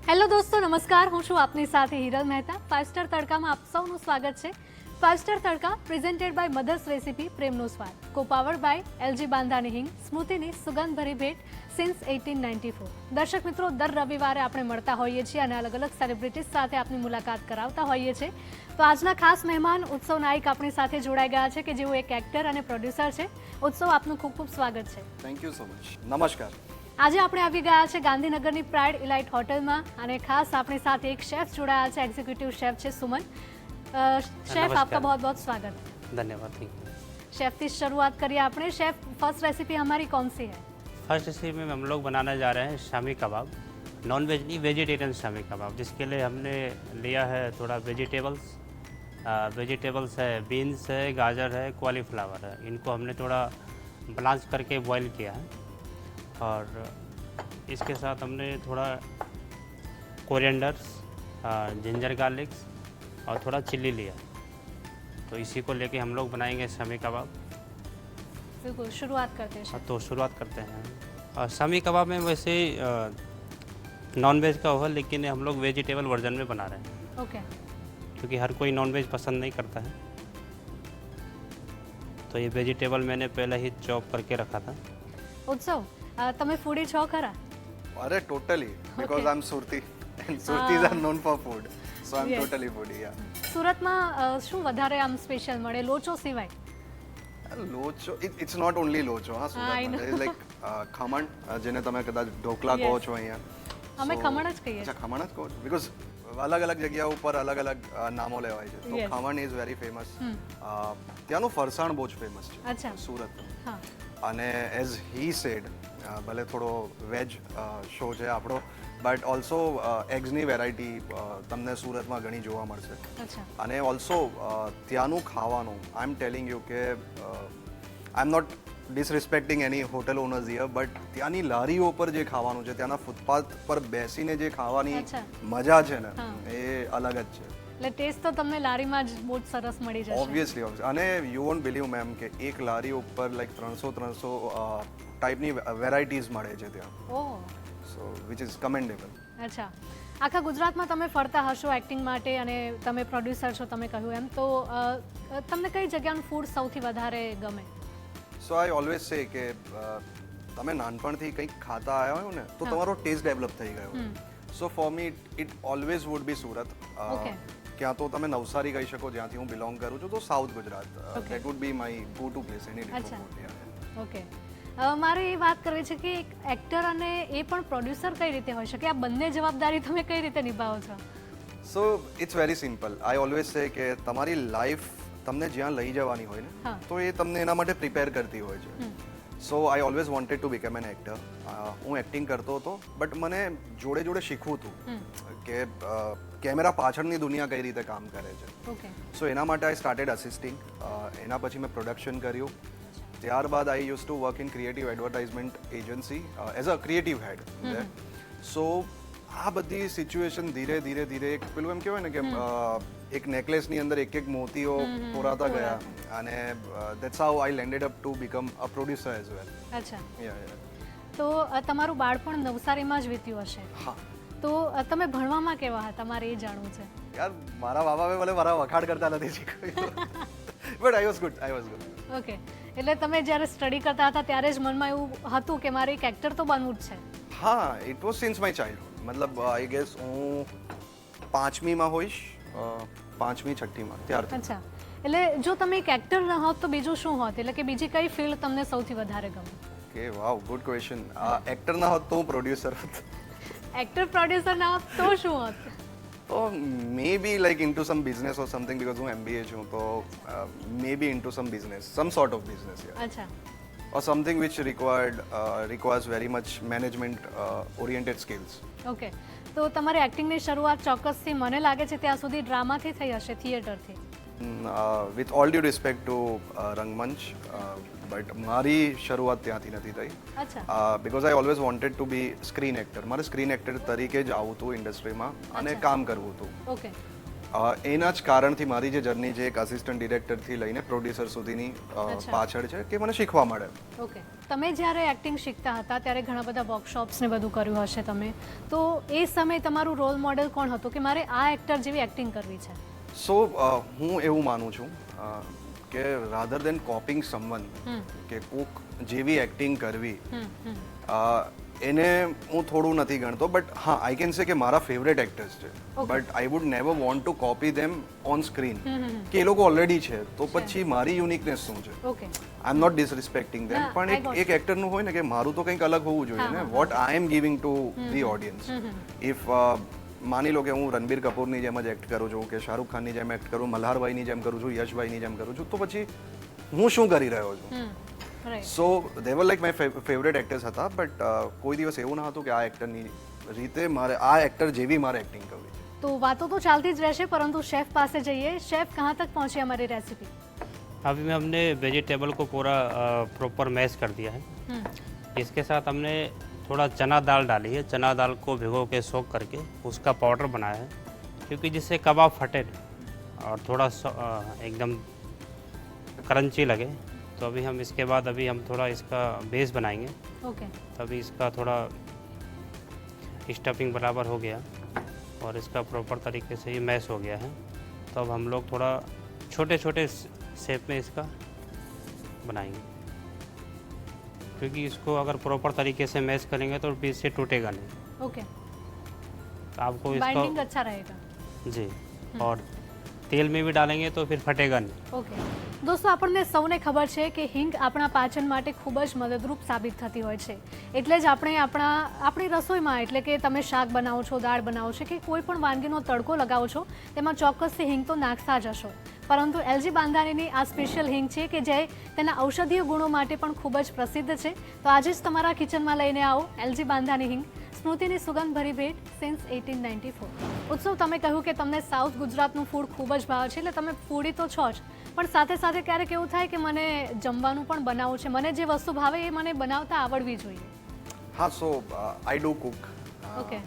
Hello દોસ્તો, નમસ્કાર. હું છું આપની સાથે હિરલ મહેતા. 5 સ્ટાર તડકામાં આપ સૌનું સ્વાગત છે. 5 star Tadka presented by mothers Recipe, પ્રેમનો સ્વાદ, કોપાવર્ડ બાય એલજી બાંધાની હિંગ, સ્મૃતિની સુગંધભરી ભેટ સિન્સ 1894. દર્શક મિત્રો, દર રવિવારે આપણે મળતા હોઈએ છીએ અને અલગ અલગ સેલિબ્રિટીઝ સાથે આપની મુલાકાત કરાવતા હોઈએ છીએ. તો આજના ખાસ મહેમાન ઉત્સવ નાઈક આપણી સાથે જોડાઈ ગયા છે કે જેઓ એક એક્ટર અને પ્રોડ્યુસર છે. ઉત્સવ, આપનું ખૂબ ખૂબ સ્વાગત છે. Thank you so much. નમસ્કાર. આજે આપણે આવી ગયા છે ગાંધીનગરની પ્રાઇડ ઇલાઇટ હોટલમાં અને ખાસ આપણી સાથે એક શેફ જોડાયા છે. એક્ઝિક્યુટિવ શેફ છે सुमन. शेफ, आपका बहुत बहुत स्वागत है. धन्यवाद. शेफ की शुरुआत करिए आपने. शेफ, फर्स्ट रेसिपी हमारी कौन सी है? फर्स्ट रेसिपी में हम लोग बनाने जा रहे हैं शामी कबाब. नॉन वेज नहीं, वेजिटेरियन शामी कबाब, जिसके लिए हमने लिया है थोड़ा वेजिटेबल्स है, बीन्स है, गाजर है, कॉलीफ्लावर है. इनको हमने थोड़ा ब्लांच करके बॉईल किया है और इसके साथ हमने थोड़ा कोरिएंडर्स, जिंजर गार्लिक्स और थोड़ा चिल्ली लिया. तो इसी को लेके हम लोग बनाएंगे शामी कबाब. बिल्कुल, शुरुआत करते हैं. तो शुरुआत करते हैं. शामी कबाब में वैसे नॉन वेज का हुआ, लेकिन हम लोग वेजिटेबल वर्जन में बना रहे हैं. ओके. क्योंकि हर कोई नॉन वेज पसंद नहीं करता है. तो ये वेजिटेबल मैंने पहले ही चॉप करके रखा था. उत्सव, તમે ફૂડી છો ખરા? અરે totally, because I am Surti and Surtis are known for food, so I am totally foodie. Yeah. સુરતમાં શું વધારે આમ સ્પેશિયલ મળે લોચો સિવાય? Locho, it's not only locho. હા, સુરતમાં ઇઝ લાઈક ખમણ, જેને તમે કદાચ ઢોકલા કહો છો અહીંયા. અમે ખમણ જ કહીએ. અચ્છા, ખમણ જ કહો છો? બીકોઝ અલગ અલગ જગ્યા ઉપર અલગ અલગ નામો લેવાય છે. તો ખમણ ઇઝ વેરી ફેમસ. ત્યાંનું ફરસાણ બહુ જ ફેમસ છે. અચ્છા. સુરતનું. હા. અને એઝ હી સેડ, ભલે થોડો વેજ શો છે આપણો, બટ ઓલ્સો એગ્સની વેરાયટી તમને સુરતમાં ઘણી જોવા મળશે. અચ્છા. અને ઓલ્સો ત્યાંનું ખાવાનું, આઈ એમ ટેલિંગ યુ કે I am not disrespecting any hotel owners here, but ત્યાંની લારીઓ પર જે ખાવાનું છે, ત્યાંના ફૂટપાથ પર બેસીને જે ખાવાની મજા છે ને, એ અલગ જ છે. એટલે ટેસ્ટ તો તમને લારીમાં જ બહુ સરસ મળી જશે. ઓબ્વિયસલી. અને યુ વોન્ટ બિલીવ મેમ કે એક લારી ઉપર લાઈક 300 ટાઈપની વેરાયટીઝ મળે છે ત્યાં. ઓહ. સો વિચ ઇઝ કમેન્ડેબલ. અચ્છા. આખા ગુજરાતમાં તમે ફરતા હશો એક્ટિંગ માટે અને તમે પ્રોડ્યુસર છો, તમે કહ્યું એમ, તો તમને કઈ જગ્યાનું ફૂડ સૌથી વધારે ગમે? સો આઈ ઓલવેઝ સે કે તમે નાનપણથી કંઈક ખાતા આવ્યા હોય ને, તો તમારો ટેસ્ટ ડેવલપ થઈ ગયો. So for me it always would be Surat. ક્યાં તો તમે નવસારી કહી શકો, જ્યાંથી હું બિલોંગ કરું છું, તો south Gujarat. That would be my go to place any day. Okay. મારે એ વાત કરવી છે કે એક એક્ટર અને એ પણ પ્રોડ્યુસર કઈ રીતે હોઈ શકે? આ બંને જવાબદારી તમે કઈ રીતે નિભાવો છો? So it's very simple. I always say કે તમારી લાઈફ તમને જ્યાં લઈ જવાની હોય ને, તો એ તમને એના માટે પ્રિપેર કરતી હોય છે. So I always wanted to become an actor. હું એક્ટિંગ કરતો હતો, બટ મને જોડે જોડે શીખવું હતું કે કેમેરા પાછળની દુનિયા કઈ રીતે કામ કરે છે. સો એના માટે આઈ સ્ટાર્ટેડ અસિસ્ટિંગ. એના પછી મેં પ્રોડક્શન કર્યું. ત્યારબાદ I use to work in creative advertisement agency as a creative head. So આ બધી સિચ્યુએશન ધીરે ધીરે ધીરે એક પેલું એમ કહેવાય ને કે એક નેકલેસની અંદર એક એક મોતીઓ પોરાતા ગયા, અને that's how I landed up to become a producer as well. અચ્છા. તો તમારું બાળપણ નવસારીમાં જ વીત્યું હશે. હા. તો તમે ભણવામાં કેવા હતા? મારે એ જાણવું છે. યાર, મારા બાબા ભલે મારા વખાણ કરતા નથી શીખવ્યું, but I was good. Okay. એટલે તમે જ્યારે સ્ટડી કરતા હતા ત્યારે જ મનમાં એવું હતું કે મારે એક એક્ટર તો બનવું જ છે? હા, it was since my childhood. મતલબ આઈ ગેસ હું 5મીમાં હોઈશ, 5મી 6ઠીમાં ત્યારથી. અચ્છા. એટલે જો તમે એક એક્ટર ન હોત તો બીજું શું હોત? એટલે કે બીજી કઈ ફિલ્ડ તમને સૌથી વધારે ગમે? કે વાવ, ગુડ ક્વેશ્ચન. એક્ટર ના હોત તો હું પ્રોડ્યુસર હોત. એક્ટર પ્રોડ્યુસર ના હોત તો શું હોત? તો may be like into some business or something, because હું MBA છું, તો may be into some business, some sort of business. અચ્છા. or something which requires very much management oriented skills. Okay. તો તમારી એક્ટિંગની શરૂઆત ચોક્કસથી મને લાગે છે ત્યાં સુધી ડ્રામાથી થઈ હશે, થિયેટરથી? With all due respect to રંગમંચ, બટ મારી શરૂઆત ત્યાંથી નથી થઈ. Because I always wanted to be screen actor. મારે સ્ક્રીન એક્ટર તરીકે જ આવવું હતું ઇન્ડસ્ટ્રીમાં અને કામ કરવું હતું. ઓકે. એના જ કારણથી મારી જે જર્ની છે એક આસિસ્ટન્ટ ડિરેક્ટરથી લઈને પ્રોડ્યુસર સુધીની અચ્છા. પાછળ છે કે મને શીખવા મળે. ઓકે, તમે જ્યારે એક્ટિંગ શીખતા હતા ત્યારે ઘણા બધા વર્કશોપ્સ ને બધું કર્યું હશે તમે, તો એ સમયે તમારું રોલ મોડેલ કોણ હતું કે મારે આ એક્ટર જેવી એક્ટિંગ કરવી છે? સો હું એવું માનું છું કે રાધર દેન કોપિંગ સમવન કે કોક જેવી એક્ટિંગ કરવી એને હું થોડું નથી ગણતો, બટ હા આઈ કેન સે કે મારા ફેવરેટ એક્ટર્સ છે, but I would never want to copy them on screen કે એ લોકો ઓલરેડી છે તો પછી મારી યુનિકનેસ શું છે? ઓકે, આઈ એમ નોટ ડિસરિસ્પેક્ટિંગ ધેમ, પણ એક એક્ટરનું હોય ને કે મારું તો કંઈક અલગ હોવું જોઈએ ને, what I am giving to the audience. If માની લો કે હું રણબીર કપૂરની જેમ જ એક્ટ કરું છું કે શાહરૂખ ખાનની જેમ એક્ટ કરું, મલ્હારભાઈની જેમ કરું છું, યશભાઈની જેમ કરું છું, તો પછી હું શું કરી રહ્યો છું? So they were like my favourite actors હતા, બટ કોઈ દિવસ એવું ના હતું કે આ એક્ટરની રીતે મારે આ એક્ટર જેવી મારે એક્ટિંગ કરવી છે. તો વાતો તો ચાલતી જ રહેશે, પરંતુ शेफ પાસે जइए. शेफ कहाँ तक पहुँचे हमारी रेसिपी? अभी में हमने वेजिटेबल को पूरा प्रॉपर मैश कर दिया है. इसके साथ हमने थोड़ा चना दाल डाली है. चना दाल को भिगो के सोख करके उसका पाउडर बनाया है, क्योंकि जिससे कबाब फटे और थोड़ा एकदम क्रंची लगे. तो अभी हम इसके बाद अभी हम थोड़ा इसका बेस बनाएंगे. ओके, तभी इसका थोड़ा स्टफिंग बराबर हो गया और इसका प्रॉपर तरीके से ये मैश हो गया है. तो अब हम लोग थोड़ा छोटे छोटे शेप में इसका बनाएंगे, क्योंकि इसको अगर प्रॉपर तरीके से मैश करेंगे तो बीच से टूटेगा नहीं. ओके, तो आपको बाइंडिंग इसको अच्छा रहेगा. जी, और तेल में भी डालेंगे तो फिर फटेगा नहीं. ઓકે, દોસ્તો આપણને સૌને ખબર છે કે હિંગ આપણા પાચન માટે ખૂબ જ મદદરૂપ સાબિત થતી હોય છે, એટલે જ આપણે આપણી રસોઈમાં, એટલે કે તમે શાક બનાવો છો, દાળ બનાવો છો કે કોઈ પણ વાનગીનો તડકો લગાવો છો તેમાં ચોક્કસથી હિંગ તો નાખતા જ હશો. પરંતુ એલજી બાંધાણીની આ સ્પેશિયલ હિંગ છે કે જે તેના ઔષધીય ગુણો માટે પણ ખૂબ જ પ્રસિદ્ધ છે. તો આજે જ તમારા કિચનમાં લઈને આવો એલજી બાંધાની હિંગ, સ્મૃતિની સુગંધભરી ભેટ સિન્સ 1894. ઉત્સવ, તમે કહ્યું કે તમને સાઉથ ગુજરાતનું ફૂડ ખૂબ જ ભાવે છે, એટલે તમે ફૂડી તો છો જ, પણ સાથે સાથે ક્યારેક એવું થાય કે મને જમવાનું પણ બનાવવું છે, મને જે વસ્તુ ભાવે એ મને બનાવતા આવડવી જોઈએ. હા, સો આઈ ડુ કુક. ઓકે,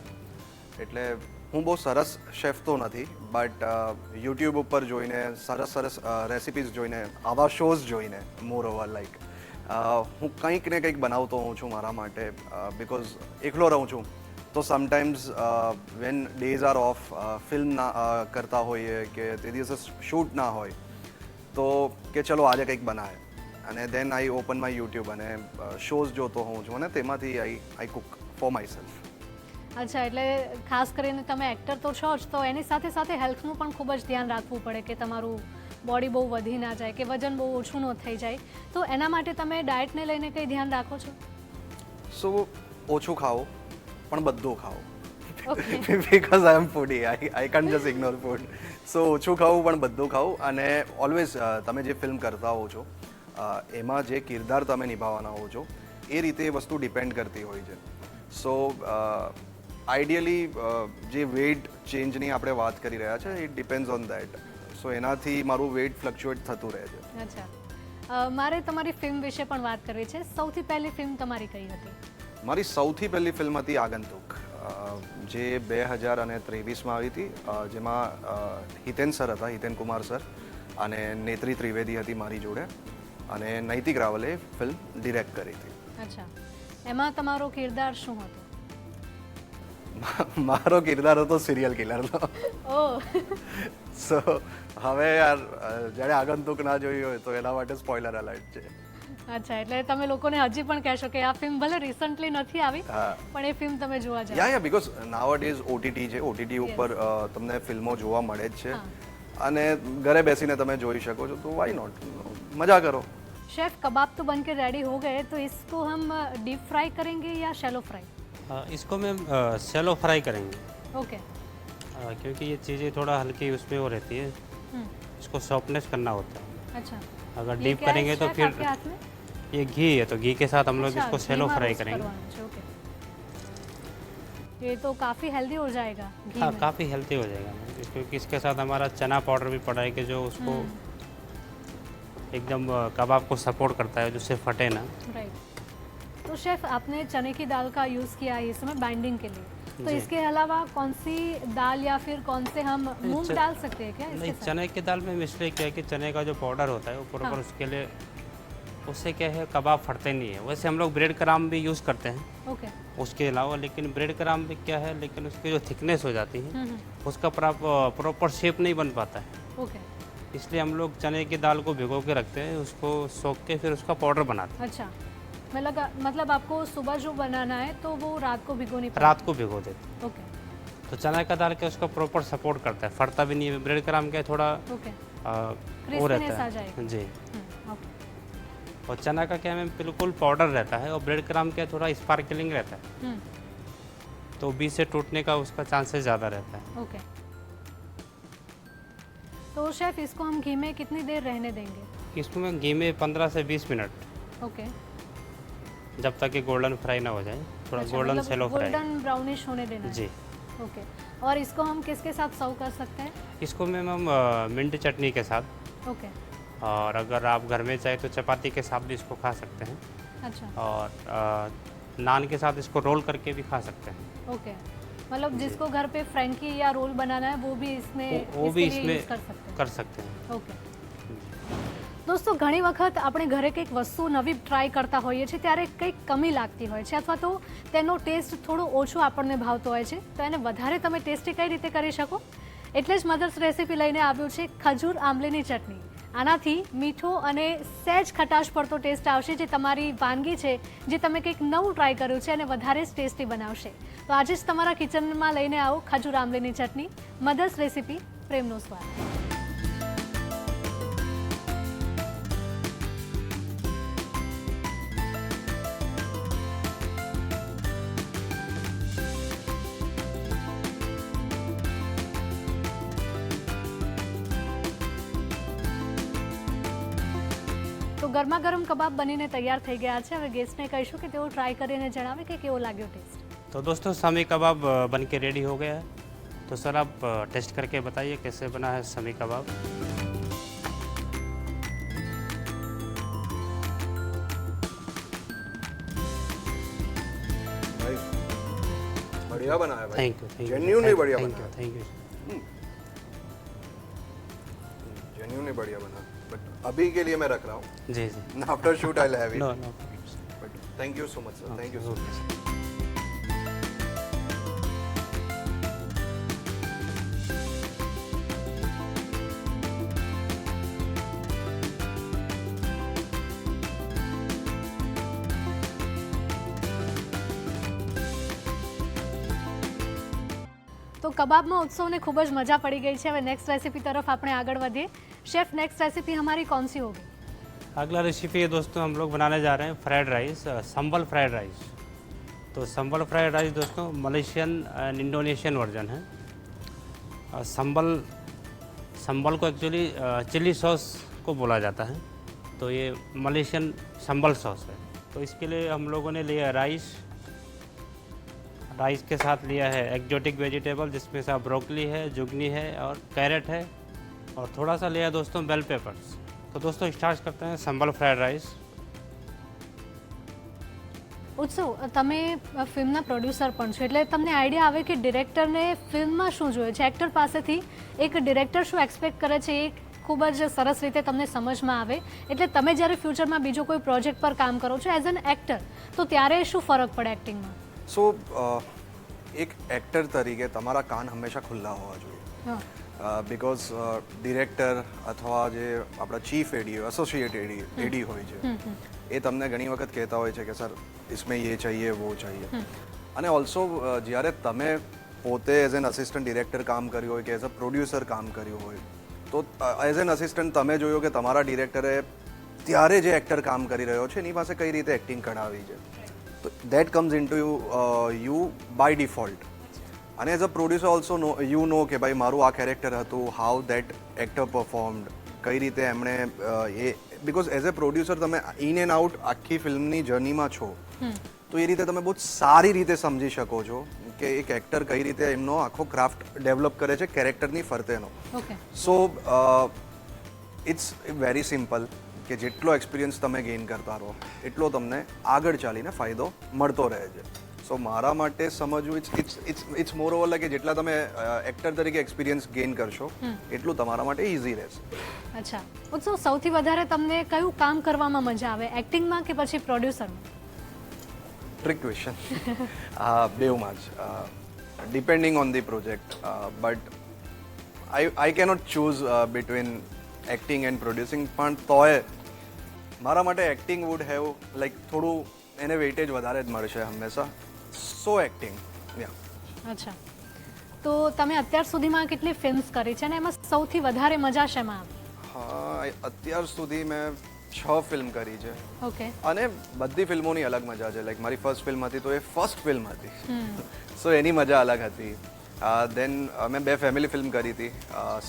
એટલે હું બહુ સરસ શેફ તો નથી, બટ યુટ્યુબ ઉપર જોઈને સરસ સરસ રેસિપીઝ જોઈને, આવા શોઝ જોઈને, મોર ઓવર લાઈક હું કંઈક ને કંઈક બનાવતો હોઉં છું મારા માટે, બિકોઝ એકલો રહું છું તો sometimes when days are off, film ના કરતા હોઈએ કે તે દિવસે શૂટ ના હોય તો કે ચલો આજે કંઈક બનાવે, અને દેન આઈ ઓપન માય યુટ્યુબ અને શોઝ જોતો હોઉં છું અને તેમાંથી આઈ કુક ફોર માય સેલ્ફ. અચ્છા, એટલે ખાસ કરીને તમે એક્ટર તો છો જ, તો એની સાથે સાથે હેલ્થનું પણ ખૂબ જ ધ્યાન રાખવું પડે કે તમારું બોડી બહુ વધી ના જાય કે વજન બહુ ઓછું ન થઈ જાય, તો એના માટે તમે ડાયટને લઈને કંઈ ધ્યાન રાખો છો? સો ઓછું ખાઓ પણ બધું ખાઓ, okay, because I am foodie, I can't just ignore food. So ઓછું ખાવું પણ બધું ખાવું, અને ઓલવેઝ તમે જે ફિલ્મ કરતા હો છો એમાં જે કિરદાર તમે નિભાવવાના હો છો એ રીતે એ વસ્તુ ડિપેન્ડ કરતી હોય છે. સો આઈડિયલી જે વેઇટ ચેન્જની આપણે વાત કરી રહ્યા છે ઇટ ડિપેન્ડ્સ ઓન દેટ. સો એનાથી મારું વેઇટ ફ્લક્ચ્યુએટ થતું રહે છે. અચ્છા, મારે તમારી ફિલ્મ વિશે પણ વાત કરવી છે. સૌથી પહેલી ફિલ્મ તમારી કઈ હતી? મારી સૌથી પહેલી ફિલ્મ હતી આગંતુક, જે 2023માં આવી હતી, જેમાં હિતેન સર હતા, હિતેન કુમાર સર, અને નેત્રી ત્રિવેદી હતી મારી જોડે, અને નૈતિક રાવલે ફિલ્મ ડિરેક્ટ કરી હતી. અચ્છા, એમાં તમારો કિરદાર શું હતો? મારો કિરદાર હતો સિરિયલ કિલરનો. ઓહ, સો હવે યાર જ્યારે આગંતુક ના જોઈ હોય તો એના માટે સ્પોઇલર એલર્ટ છે. અચ્છા, એટલે તમે લોકોને હજી પણ કહેશો કે આ ફિલ્મ ભલે રિસન્ટલી નથી આવી, પણ એ ફિલ્મ તમે જોવા જાઓ. યા બિકોઝ નાઉઅડેઝ ઓટીટી છે, ઓટીટી ઉપર તમને ફિલ્મો જોવા મળે જ છે, અને ઘરે બેસીને તમે જોઈ શકો છો, તો વાય નોટ, મજા કરો. शेफ, कबाब तो बन के रेडी हो गए, तो इसको हम डीप फ्राई करेंगे या शैलो फ्राई? इसको मैं शैलो फ्राई करेंगे. ओके, क्योंकि ये चीज़ें थोड़ा हल्की उसमें वो रहती है, इसको सॉफ्टनेस करना होता है. अच्छा, अगर डीप करेंगे तो फिर आपके हाथ में? ये घी है, तो घी के साथ हम लोग अच्छा, इसको शैलो घी में फ्राई रोस्ट करेंगे. करवाना है, ओके. ये तो काफ़ी हेल्दी हो जाएगा घी हाँ, में. काफ़ी हेल्थी हो जाएगा, क्योंकि इसके साथ हमारा चना पाउडर भी पड़ा है कि जो उसको एकदम कबाब को सपोर्ट करता है, जिससे फटे ना. राइट. तो शेफ, आपने चने की दाल का यूज़ किया है इसमें बाइंडिंग के लिए, तो जी। इसके अलावा कौन सी दाल या फिर कौन से हम मूंग च- डाल सकते हैं क्या इसके नहीं, साथ? चने की दाल में इसलिए क्या है कि चने का जो पाउडर होता है वो हाँ। प्रॉपर उसके लिए, उससे क्या है कबाब फटते नहीं है। वैसे हम लोग ब्रेड क्राम्ब भी यूज़ करते हैं ओके। उसके अलावा, लेकिन ब्रेड क्राम्ब भी क्या है, लेकिन उसकी जो थिकनेस हो जाती है हम्म, उसका प्रॉपर शेप नहीं बन पाता है। ओके। इसलिए हम लोग चने की दाल को भिगो के रखते हैं, उसको सोख के फिर उसका पाउडर बनाते अच्छा, मतलब आपको सुबह जो बनाना है तो वो रात को भिगोनी हैं, पड़ेगी। रात को भिगो देते हैं। ओके तो चना का दाल क्या उसका प्रॉपर सपोर्ट करता है, फटता भी नहीं है। ब्रेड क्राम्ब क्या है, थोड़ा ओके। वो Crispiness रहता आ है जाएगी। जी। ओके। और चना का क्या है बिल्कुल पाउडर रहता है, और ब्रेड क्राम्ब क्या थोड़ा स्पार्कलिंग रहता है, हम्म, तो बीच से टूटने का उसका चांसेस ज़्यादा रहता है। ओके। तो शेफ इसको हम घी में कितनी देर रहने देंगे? इसमें घी में 15 से 20 मिनट, ओके। जब तक कि गोल्डन फ्राई ना हो जाए, थोड़ा अच्छा, गोल्डन मतलब सेलो फ्राई। गोल्डन ब्राउनिश होने देना है। जी। ओके। और इसको हम किसके साथ सर्व कर सकते हैं? इसको मैम हम मिंट चटनी के साथ, ओके। और अगर आप घर में चाहे तो चपाती के साथ भी इसको खा सकते हैं, अच्छा, और नान के साथ इसको रोल करके भी खा सकते हैं। ओके। मतलब जिसको घर पे फ्रेंकी या रोल बनाना है वो भी इसमें वो भी इसके लिए इसमें यूज़ कर सकते हैं। कर सकते हैं। ઓકે દોસ્તો, ઘણી વખત આપણે ઘરે કંઈક વસ્તુ નવી ટ્રાય કરતા હોઈએ છીએ ત્યારે કંઈક કમી લાગતી હોય છે અથવા તો તેનો ટેસ્ટ થોડો ઓછો આપણને ભાવતો હોય છે, તો એને વધારે તમે ટેસ્ટી કઈ રીતે કરી શકો? એટલે જ મધર્સ રેસીપી લઈને આવ્યું છે ખજૂર આંબલીની ચટણી. આનાથી મીઠો અને સહેજ ખટાશ પડતો ટેસ્ટ આવશે, જે તમારી વાનગી છે, જે તમે કંઈક નવું ટ્રાય કર્યું છે અને વધારે જ ટેસ્ટી બનાવશે. તો આજે જ તમારા કિચનમાં લઈને આવો ખજૂર આંબલીની ચટણી. મધર્સ રેસીપી, પ્રેમનો સ્વાદ. તો ગરમા ગરમ કબાબ બનીને તૈયાર થઈ ગયા છે. હવે ગેસ્ટને કહીશું કે તેઓ ટ્રાય કરીને જણાવે કે કેવો લાગ્યો ટેસ્ટ. तो दोस्तों समी कबाब बन के रेडी हो गया है, तो सर आप टेस्ट करके बताइए कैसे बना है समी कबाब। भाई बढ़िया बना है भाई, थैंक यू। जेन्युइनली बढ़िया थैंक बना यू। है, थैंक यू। जेन्युइनली बढ़िया बना, बट अभी के लिए मैं रख रहा हूँ, जी जी। After shoot I have it, no no. But thank you so much sir, thank you so much. તો કબાબમાં उत्सव ने खूब જ મજા પડી ગઈ છે. હવે નેક્સ્ટ રેસીપી તરફ આપણે આગળ વધીએ. शेफ, नेक्स्ट रेसिपी हमारी कौन सी होगी? अगला रेसिपी है दोस्तों, हम लोग बनाने जा रहे हैं फ्राइड राइस, संबल फ्राइड राइस। तो संबल फ्राइड राइस दोस्तों मलेशियन एंड इंडोनेशियन वर्जन है। संबल को एक्चुअली चिली सॉस को बोला जाता है, तो ये मलेशियन संबल सॉस है। तो इसके लिए हम लोगों ने लिया राइस के साथ लिया है एक्जोटिक वेजिटेबल, जिसमें से ब्रोकली है, जुगनी है और कैरेट है, और थोड़ा सा लिया दोस्तों बेल पेपर्स। तो दोस्तों स्टार्ट करते हैं संबल फ्राइड राइस। उत्सव, તમે ફિલ્મના પ્રોડ્યુસર પણ છો, એટલે તમને આઈડિયા આવે કે ડિરેક્ટરને ફિલ્મમાં શું જોઈએ છે, એક્ટર પાસેથી એક ડિરેક્ટર શું એક્સપેક્ટ કરે છે એ ખૂબ જ સરસ રીતે તમને સમજમાં આવે. એટલે તમે જ્યારે ફ્યુચરમાં બીજો કોઈ પ્રોજેક્ટ પર કામ કરો છો એઝ એન એક્ટર, તો ત્યારે શું ફરક પડે એક્ટિંગમાં? સો એક એક્ટર તરીકે તમારા કાન હંમેશા ખુલ્લા હોવા જોઈએ, હા, बिकॉज ડિરેક્ટર અથવા જે આપણા ચીફ એડી હોય, એસોસિએટ એડી હોય છે, એ તમને ઘણી વખત કહેતા હોય છે કે સર इसमें ये चाहिए वो चाहिए. અને ઓલ્સો જ્યારે તમે પોતે એઝ એન અસિસ્ટન્ટ ડિરેક્ટર કામ કર્યું હોય કે એઝ અ પ્રોડ્યુસર કામ કર્યું હોય, તો એઝ એન અસિસ્ટન્ટ તમે જોયું કે તમારા ડિરેક્ટરે ત્યારે જે એક્ટર કામ કરી રહ્યો છે એની પાસે કઈ રીતે એક્ટિંગ કઢાવી છે, તો that comes in to you by default. અને as a producer also you know કે ભાઈ મારું આ કેરેક્ટર હતું, હાઉ દેટ એક્ટર પરફોર્મ્ડ, કઈ રીતે એમણે એ, બિકોઝ એઝ એ પ્રોડ્યુસર તમે ઇન એન્ડ આઉટ આખી ફિલ્મની જર્નીમાં છો, તો એ રીતે તમે બહુ સારી રીતે સમજી શકો છો કે એક એક્ટર કઈ રીતે એમનો આખો ક્રાફ્ટ ડેવલપ કરે છે કેરેક્ટરની ફરતેનો. Okay. So it's very simple કે જેટલો એક્સપિરિયન્સ તમે ગેઇન કરતા રહો એટલો તમને આગળ ચાલીને ફાયદો મળતો રહે છે. સો સો મારા માટે સમજવું ઇટ્સ મોર ઓવર લાઈક જેટલા તમે એક્ટર તરીકે એક્સપિરિયન્સ ગેઇન કરશો એટલું તમારા માટે ઇઝી રહેશે. અચ્છા, ઉત્સવ સૌથી વધારે તમને કયું કામ કરવામાં મજા આવે, એક્ટિંગમાં કે પછી પ્રોડ્યુસરમાં? Trick question. બેવમાં જ depending on the project, but I cannot choose between acting and producing. પણ તોય મારા માટે એક્ટિંગ વુડ હેવ લાઈક થોડું એને વેઇટેજ વધારે જ મળશે હંમેશા. સો એક્ટિંગ. અચ્છા, તો તમે અત્યાર સુધીમાં કેટલી ફિલ્મ્સ કરી છે અને એમાં સૌથી વધારે મજા શેમાં આવી? હા, અત્યાર સુધી મેં 6 ફિલ્મ કરી છે. ઓકે. અને બધી ફિલ્મોની અલગ મજા છે. લાઈક મારી ફર્સ્ટ ફિલ્મ હતી તો એ ફર્સ્ટ ફિલ્મ હતી, સો એની મજા અલગ હતી. દેન મેં 2 ફેમિલી ફિલ્મ કરી હતી,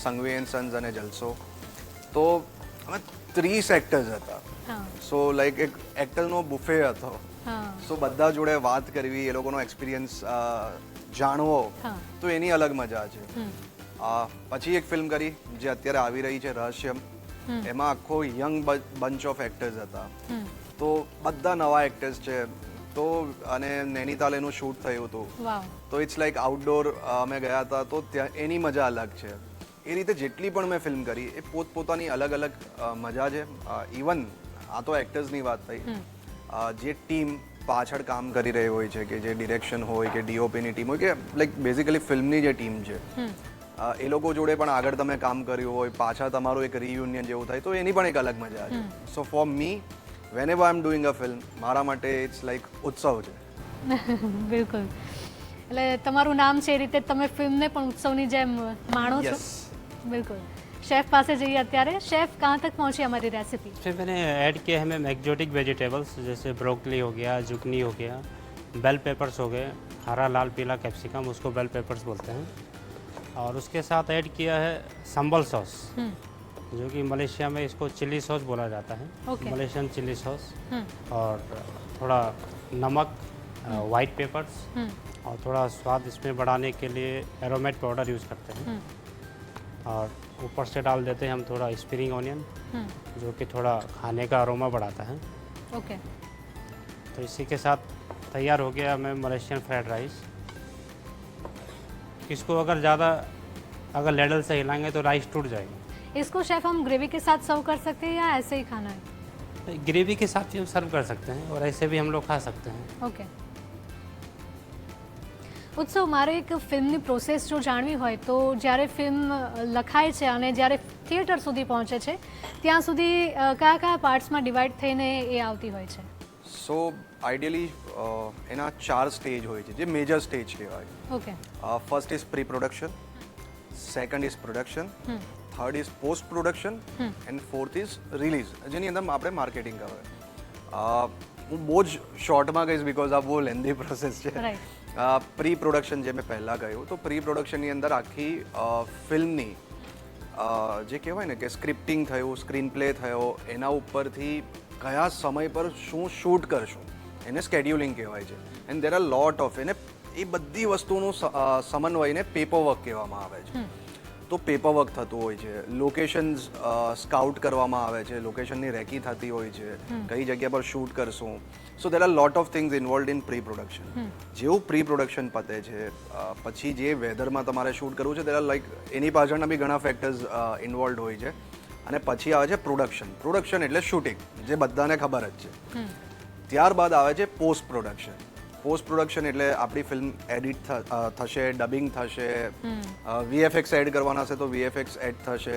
સંઘવી એન્ડ સન્સ અને જલસો. તો અમે 30 એક્ટર્સ હતા. સો લાઈક એક એક્ટરનો બુફે હતો. સો બધા જોડે વાત કરવી, એ લોકોનો એક્સપિરિયન્સ જાણવો, તો એની અલગ મજા છે. પછી એક ફિલ્મ કરી જે અત્યારે આવી રહી છે, રહસ્યમ. એમાં આખો યંગ બંચ ઓફ એક્ટર્સ હતા. તો બધા નવા એક્ટર્સ છે. તો અને નૈનીતાલ એનું શૂટ થયું હતું. તો ઇટ્સ લાઈક આઉટડોર અમે ગયા હતા, તો ત્યાં એની મજા અલગ છે. એ રીતે જેટલી પણ મેં ફિલ્મ કરી એ પોતપોતાની અલગ અલગ મજા છે. ઇવન આ તો એક્ટર્સની વાત થઈ, જે ટીમ પાછળ કામ કરી રહી હોય છે, કે જે ડિરેક્શન હોય કે ડીઓપીની ટીમ હોય કે લાઈક બેઝિકલી ફિલ્મની જે ટીમ છે, એ લોકો જોડે પણ આગળ તમે કામ કર્યું હોય, પાછા તમારું એક રિયુનિયન જેવું થાય, તો એની પણ એક અલગ મજા છે. So for me whenever I'm doing a film, મારા માટે ઇટ્સ લાઈક ઉત્સવ છે. બિલકુલ. એટલે તમારું નામ છે એ રીતે તમે ફિલ્મને પણ ઉત્સવની જેમ માણો છો. बिल्कुल. शेफ पास जाइए अत्यारे. शेफ कहाँ तक पहुँची हमारी रेसिपी? फिर मैंने ऐड किया है मैम एक्जोटिक वेजिटेबल्स, जैसे ब्रोकली हो गया, जुकनी हो गया, बेल पेपर्स हो गए, हरा लाल पीला कैप्सिकम, उसको बेल पेपर्स बोलते हैं. और उसके साथ ऐड किया है संबल सॉस, जो कि मलेशिया में इसको चिली सॉस बोला जाता है. Malaysian chili sauce. और थोड़ा नमक, वाइट पेपर्स, और थोड़ा स्वाद इसमें बढ़ाने के लिए एरोमेट पाउडर यूज़ करते हैं. और ऊपर से डाल देते हैं हम थोड़ा स्प्रिंग ऑनियन, जो कि थोड़ा खाने का अरोमा बढ़ाता है. ओके. तो इसी के साथ तैयार हो गया मैं मलेशियन फ्राइड राइस. इसको अगर ज़्यादा अगर लेडल से हिलाएंगे तो राइस टूट जाएगी. इसको शेफ हम ग्रेवी के साथ सर्व कर सकते हैं या ऐसे ही खाना है? ग्रेवी के साथ भी हम सर्व कर सकते हैं और ऐसे भी हम लोग खा सकते हैं. ओके. ઉત્સવ, મારે એક ફિલ્મની પ્રોસેસ જો જાણવી હોય તો જ્યારે ફિલ્મ લખાય છે અને જ્યારે થિયેટર સુધી પહોંચે છે ત્યાં સુધી કયા કયા પાર્ટ્સમાં ડિવાઈડ થઈને એ આવતી હોય છે? સો આઈડિયલી એના 4 સ્ટેજ હોય છે, જે મેજર સ્ટેજ કહેવાય. Okay. First is pre production, second is production, third is post production and fourth is release, જેની અંદર આપણે માર્કેટિંગ કહેવાય. હું બહુ જ શોર્ટમાં કહીશ બિકોઝ આ બહુ લેન્ધી પ્રોસેસ છે. પ્રી પ્રોડક્શન જે મેં પહેલાં કહ્યું, તો પ્રી પ્રોડક્શનની અંદર આખી ફિલ્મની જે કહેવાય ને કે સ્ક્રિપ્ટિંગ થયું, સ્ક્રીન પ્લે થયો, એના ઉપરથી કયા સમય પર શું શૂટ કરશું એને સ્કેડ્યુલિંગ કહેવાય છે. And there are lot of એને એ બધી વસ્તુનું સમન્વયને પેપર વર્ક કહેવામાં આવે છે. તો પેપર વર્ક થતું હોય છે, લોકેશન્સ સ્કાઉટ કરવામાં આવે છે, લોકેશનની રેકી થતી હોય છે, કઈ જગ્યા પર શૂટ કરશું. So there are lot of things involve in pre production. જેવું પ્રી પ્રોડક્શન પતે છે પછી જે વેધરમાં તમારે શૂટ કરવું છે, દેર આર લાઈક એની પાછળના બી ઘણા ફેક્ટર્સ ઇન્વોલ્વ હોય છે. અને પછી આવે છે પ્રોડક્શન. પ્રોડક્શન એટલે શૂટિંગ, જે બધાને ખબર જ છે. ત્યારબાદ આવે છે પોસ્ટ પ્રોડક્શન. પોસ્ટ પ્રોડક્શન એટલે આપણી ફિલ્મ એડિટ થશે, ડબિંગ થશે, વીએફએક્સ એડ કરવાના છે તો વીએફએક્સ એડ થશે.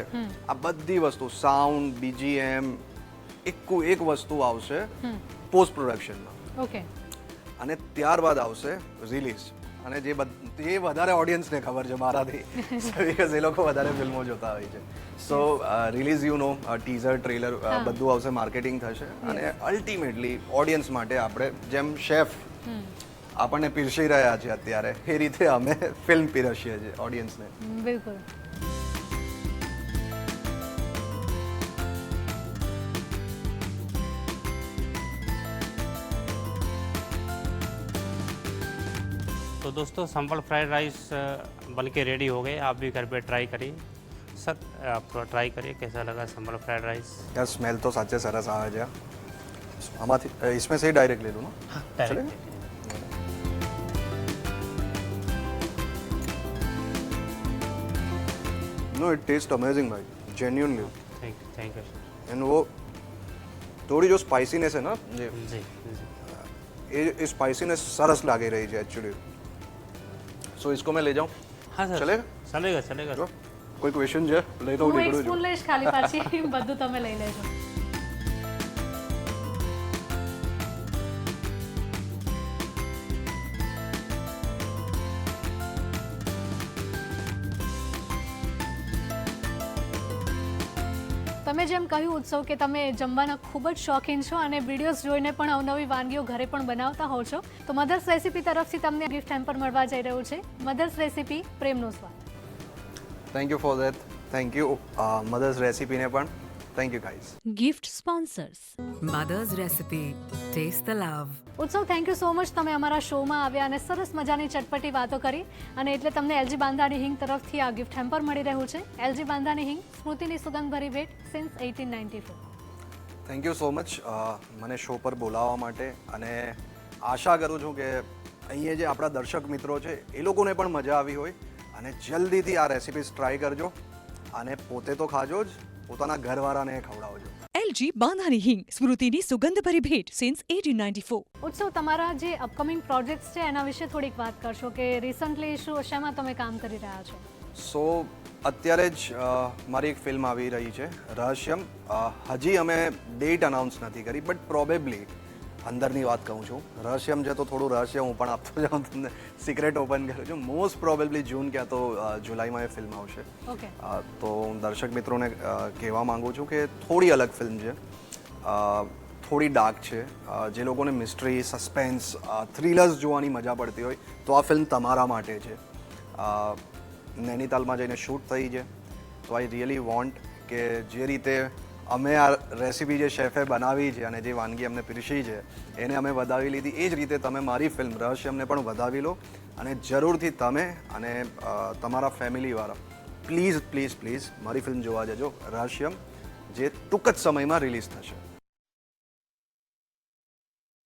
આ બધી વસ્તુ, સાઉન્ડ, બીજીએમ, એક વસ્તુ આવશે પોસ્ટ પ્રોડક્શનમાં. ઓકે. અને ત્યારબાદ આવશે રિલીઝ. અને જે વધારે ઓડિયન્સને ખબર છે મારાથી, બિકોઝ એ લોકો વધારે ફિલ્મો જોતા હોય છે. So release you know, teaser, trailer બધું આવશે, માર્કેટિંગ થશે. અને અલ્ટિમેટલી ઓડિયન્સ માટે આપણે જેમ શેફ આપણને પીરસી રહ્યા છે અત્યારે, એ રીતે અમે ફિલ્મ પીરસીએ છીએ ઓડિયન્સને. બિલકુલ. तो दोस्तों संबल फ्राइड राइस बन के रेडी हो गए. आप भी घर पे ट्राई करिए. सर आप ट्राई करिए कैसा लगा संबल फ्राइड राइस. यार स्मेल तो साचे सरस આવે છે. આમાંથી इसमें से डायरेक्ट ले लूँ ना? हाँ direct. No it taste amazing भाई, genuinely. Thank you sir. And वो थोड़ी जो स्पाइसीनेस है ना ये जी जी ये स्पाइसीनेस सरस लागे रही है एक्चुअली। सो इसको मैं ले जाऊँ? हाँ सर चलेगा? चलेगा चलेगा જો કોઈ ક્વેશ્ચન છે લઈ તો હું એક નીકળું સ્પૂન છું. લઈશ ખાલી પાછી બધું તમે લઈ લેજો. તમે જેમ કહ્યું ઉત્સવ કે તમે જમવાના ખૂબ જ શોખીન છો અને વિડીયોઝ જોઈને પણ અવનવી વાનગીઓ ઘરે પણ બનાવતા હોવ છો, તો મધર્સ રેસીપી તરફથી તમને ગિફ્ટ હેમ્પર મળવા જઈ રહ્યું છે. મધર્સ રેસીપી પ્રેમનો સ્વાદ. Thank you for that. Thank you Mother's રેસીપીને પણ. Thank you guys. Gift sponsors. Mother's Recipe. Taste the love. Utsav, thank you so much. તમે અમારા શોમાં આવ્યા અને સરસ મજાની ચટપટી વાતો કરી અને એટલે તમને એલજી બાંધાની હિંગ તરફથી આ ગિફ્ટ હેમ્પર મળી રહ્યું છે. એલજી બાંધાની હિંગ, સ્મૃતિની સુગંધભરી ભેટ since 1894. Thank you so much મને શો પર બોલાવવા માટે, અને આશા કરું છું કે અહીંયા જે આપણા દર્શક મિત્રો છે એ લોકોને પણ મજા આવી હોય અને જલ્દીથી આ રેસિપીઝ ટ્રાય કરજો અને પોતે તો ખાજો જ, પોતાના ઘરવાળાને ખવડાવજો. LG બાંધાની હિંગ, સ્મૃતિની સુગંધભરી ભેટ સિન્સ 1894. ઉત્સવ, તમારા જે અપકમિંગ પ્રોજેક્ટ્સ છે એના વિશે થોડીક વાત કરશો કે રિસન્ટલી શેમાં તમે કામ કરી રહ્યા છો? સો અત્યારે જ મારી એક ફિલ્મ આવી રહી છે રહસ્યમ. હજી અમે ડેટ અનાઉન્સ નથી કરી, બટ પ્રોબેબલી અંદરની વાત કહું છું, રહસ્યમ છે તો થોડું રહસ્ય હું પણ આપતો જાઉં તમને, સિક્રેટ ઓપન કરું છું. મોસ્ટ પ્રોબેબલી જૂન ક્યાં તો જુલાઈમાં એ ફિલ્મ આવશે. ઓકે. તો હું દર્શક મિત્રોને કહેવા માંગુ છું કે થોડી અલગ ફિલ્મ છે, થોડી ડાર્ક છે. જે લોકોને મિસ્ટ્રી, સસ્પેન્સ, થ્રિલર્સ જોવાની મજા પડતી હોય તો આ ફિલ્મ તમારા માટે છે. નૈનીતાલમાં જઈને શૂટ થઈ છે, તો આઈ રિયલી વોન્ટ કે જે રીતે અમે આ રેસીપી જે શેફે બનાવી છે અને જે વાનગી અમને પીરસી છે એને અમે વધાવી લીધી, એ જ રીતે તમે મારી ફિલ્મ રહસ્યમને પણ વધાવી લો અને જરૂરથી તમે અને તમારા ફેમિલીવાળા પ્લીઝ પ્લીઝ પ્લીઝ મારી ફિલ્મ જોવા જજો રહસ્યમ, જે ટૂંક જ સમયમાં રિલીઝ થશે.